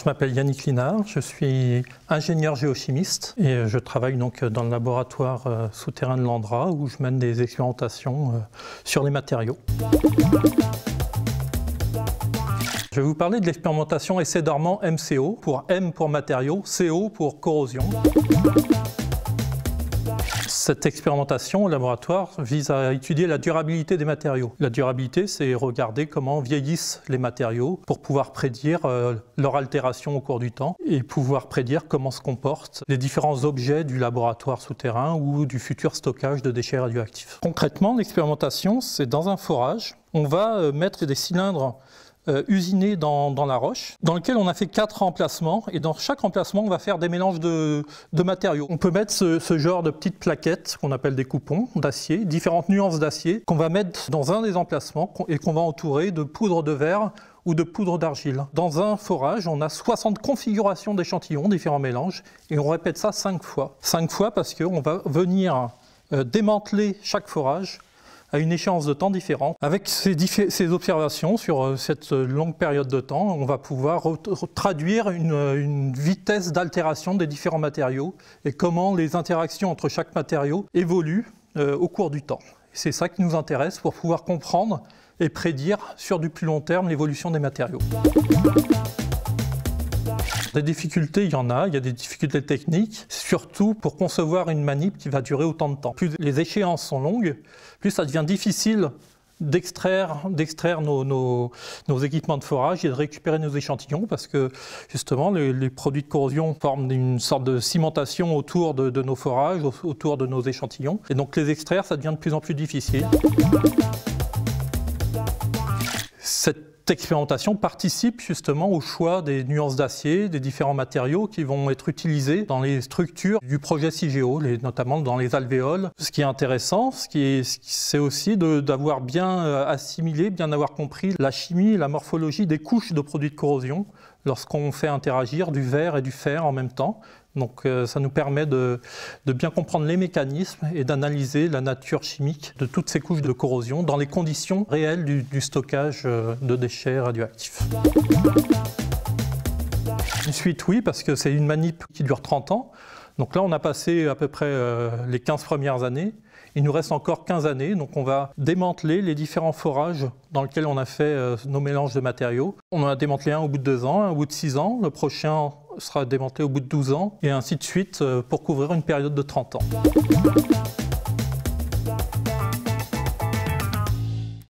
m'appelle Yannick Linard, je suis ingénieur géochimiste et je travaille donc dans le laboratoire souterrain de l'Andra où je mène des expérimentations sur les matériaux. Je vais vous parler de l'expérimentation essai dormant MCO, pour M pour matériaux, CO pour corrosion. Cette expérimentation au laboratoire vise à étudier la durabilité des matériaux. La durabilité, c'est regarder comment vieillissent les matériaux pour pouvoir prédire leur altération au cours du temps et pouvoir prédire comment se comportent les différents objets du laboratoire souterrain ou du futur stockage de déchets radioactifs. Concrètement, l'expérimentation, c'est dans un forage. On va mettre des cylindres usinés dans la roche, dans lequel on a fait 4 emplacements, et dans chaque emplacement on va faire des mélanges de matériaux. On peut mettre ce genre de petites plaquettes qu'on appelle des coupons d'acier, différentes nuances d'acier, qu'on va mettre dans un des emplacements et qu'on va entourer de poudre de verre ou de poudre d'argile. Dans un forage, on a 60 configurations d'échantillons, différents mélanges, et on répète ça 5 fois. 5 fois parce qu'on va venir démanteler chaque forage à une échéance de temps différente. Avec ces observations sur cette longue période de temps, on va pouvoir traduire une vitesse d'altération des différents matériaux et comment les interactions entre chaque matériau évoluent au cours du temps. C'est ça qui nous intéresse pour pouvoir comprendre et prédire sur du plus long terme l'évolution des matériaux. Des difficultés, il y en a. Il y a des difficultés techniques, surtout pour concevoir une manip qui va durer autant de temps. Plus les échéances sont longues, plus ça devient difficile d'extraire nos équipements de forage et de récupérer nos échantillons parce que justement les produits de corrosion forment une sorte de cimentation autour de nos forages, autour de nos échantillons. Et donc les extraire, ça devient de plus en plus difficile. Cette expérimentation participe justement au choix des nuances d'acier, des différents matériaux qui vont être utilisés dans les structures du projet CIGEO, notamment dans les alvéoles. Ce qui est intéressant, c'est aussi d'avoir bien assimilé, bien avoir compris la chimie et la morphologie des couches de produits de corrosion lorsqu'on fait interagir du verre et du fer en même temps. Donc ça nous permet de bien comprendre les mécanismes et d'analyser la nature chimique de toutes ces couches de corrosion dans les conditions réelles du stockage de déchets radioactifs. Une suite, oui, parce que c'est une manip qui dure 30 ans. Donc là, on a passé à peu près les 15 premières années. Il nous reste encore 15 années, donc on va démanteler les différents forages dans lesquels on a fait nos mélanges de matériaux. On en a démantelé un au bout de 2 ans, un au bout de 6 ans, le prochain sera démantelé au bout de 12 ans, et ainsi de suite pour couvrir une période de 30 ans.